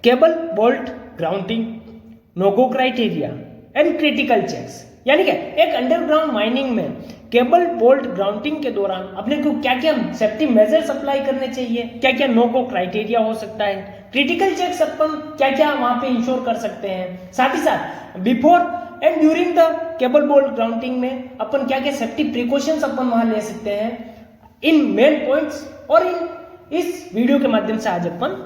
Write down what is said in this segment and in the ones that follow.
Cable bolt grounding, no go criteria and critical checks. यानी कि एक अंडरग्राउंड माइनिंग में केबल बोल्ट ग्राउंडिंग के दौरान अपने को क्या क्या सेफ्टी मेजर्स अप्लाई करने चाहिए, क्या क्या नो गो क्राइटेरिया हो सकता है, क्रिटिकल चेक्स अपन क्या क्या वहां पे इंश्योर कर सकते हैं, साथ ही साथ before and during the cable bolt grounding में अपन क्या क्या सेफ्टी प्रिकॉशंस अपन वहां ले सकते हैं, इन मेन पॉइंट्स और इन इस वीडियो के माध्यम से आज अपन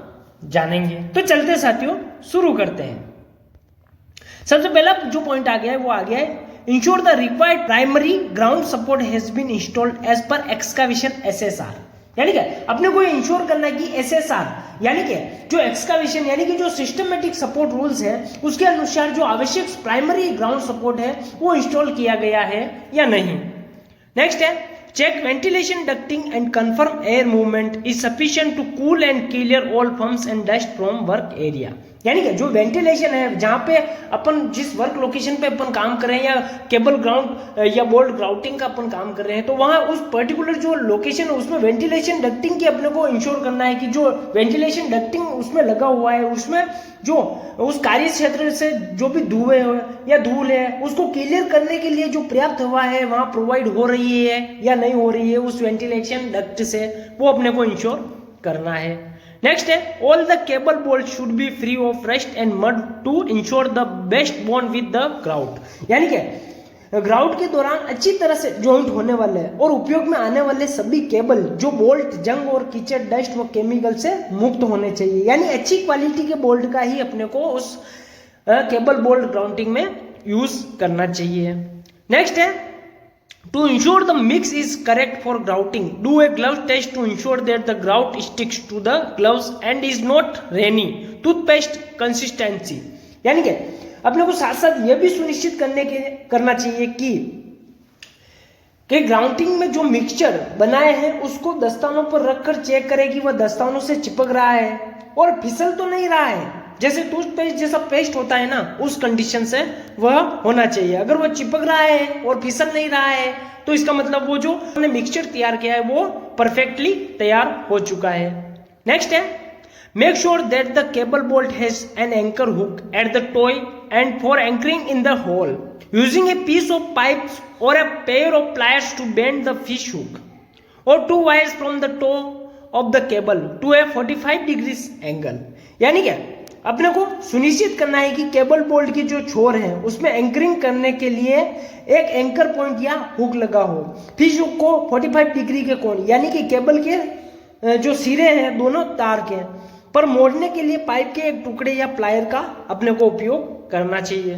जानेंगे। तो चलते साथियों शुरू करते हैं। सबसे पहला जो पॉइंट आ गया है वो आ गया है ensure the required primary ground support has been installed as per excavation SSR. यानी कि अपने को इंश्योर करना है कि एसएसआर यानी कि जो एक्सकावेशन यानी कि जो सिस्टमेटिक सपोर्ट रूल्स है उसके अनुसार जो आवश्यक प्राइमरी ग्राउंड सपोर्ट है वो इंस्टॉल किया गया है या नहीं। नेक्स्ट है check ventilation ducting and confirm air movement is sufficient to cool and clear all fumes and dust from work area. यानी कि जो वेंटिलेशन है जहां पे अपन जिस वर्क लोकेशन पे अपन काम कर रहे हैं या केबल ग्राउंड या बोल्ट ग्राउटिंग का अपन काम कर रहे हैं तो वहां उस पर्टिकुलर जो लोकेशन है उसमें वेंटिलेशन डक्टिंग की अपने को इंश्योर करना है कि जो वेंटिलेशन डक्टिंग उसमें लगा हुआ है उसमें जो उस कार्य क्षेत्र से जो भी धुएं हो या धूल है उसको क्लियर करने के लिए जो पर्याप्त हवा है वहां प्रोवाइड हो रही है या नहीं हो रही है उस वेंटिलेशन डक्ट से, वो अपने को इंश्योर करना है। नेक्स्ट है all the cable bolt should be free of rust and mud to ensure the best bond with the grout. यानी कि ग्राउट के दौरान अच्छी तरह से जॉइंट होने वाले और उपयोग में आने वाले सभी केबल जो बोल्ट जंग और कीचड़ डस्ट व केमिकल से मुक्त होने चाहिए। यानी अच्छी क्वालिटी के बोल्ट का ही अपने को उस केबल बोल्ट ग्राउंडिंग में यूज करना चाहिए। नेक्स्ट है to ensure the mix is correct for grouting, do a glove test to ensure that the grout sticks to the gloves and is not runny toothpaste consistency। यानी कि अपने को साथ साथ यह भी सुनिश्चित करना चाहिए कि ग्राउंडिंग में जो मिक्सचर बनाए हैं उसको दस्तानों पर रखकर चेक करें कि वह दस्तानों से चिपक रहा है और फिसल तो नहीं रहा है। जैसे टूथपेस्ट जैसा पेस्ट होता है ना उस कंडीशन से वह होना चाहिए। अगर वह चिपक रहा है और फिसल नहीं रहा है तो इसका मतलब वो जो हमने मिक्सचर तैयार किया है वो परफेक्टली तैयार हो चुका है। नेक्स्ट है make sure that the cable bolt has an anchor hook at the toy end for anchoring in the hole using a piece of pipes और a pair of pliers to bend the fish hook और 2 wires from the toe of the cable to a 45 degrees angle. यानी क्या अपने को सुनिश्चित करना है कि केबल बोल्ट की जो छोर है उसमें एंकरिंग करने के लिए एक एंकर पॉइंट या हुक लगा हो, फिश हुक को 45 डिग्री के कोण यानी कि केबल के जो सिरे हैं दोनों तार के पर मोड़ने के लिए पाइप के एक टुकड़े या प्लायर का अपने को उपयोग करना चाहिए।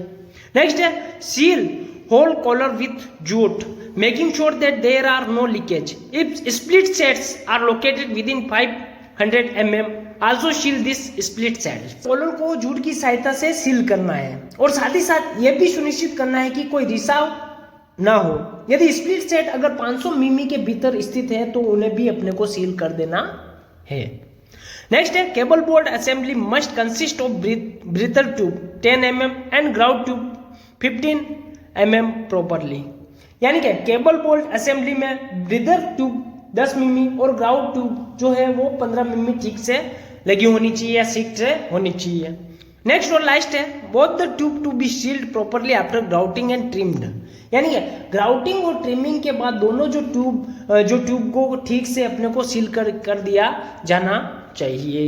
नेक्स्ट है seal hole collar with jute making sure that there are no leakage if split sets are located within 500 mm also seal this split set. Collar को जूट की सहायता से सील करना है और साथ ही साथ यह भी सुनिश्चित करना है कि कोई रिसाव ना हो। यदि स्प्लिट सेट अगर 500 मिमी के भीतर स्थित है तो उन्हें भी अपने को सील कर देना है। नेक्स्ट है cable bolt assembly must consist of breather tube 10 mm and grout tube 15 mm properly. यानी कि केबल बोल्ट असेंबली में ब्रीथर ट्यूब 10 मिमी और ग्राउट ट्यूब जो है वो 15 मिमी ठीक से लगी होनी चाहिए या सिक्स से होनी चाहिए। नेक्स्ट और लास्ट है both the tube to be sealed properly after grouting and trimmed. यानी कि ग्राउटिंग और ट्रिमिंग के बाद दोनों जो ट्यूब को ठीक से अपने को सील कर दिया जाना चाहिए।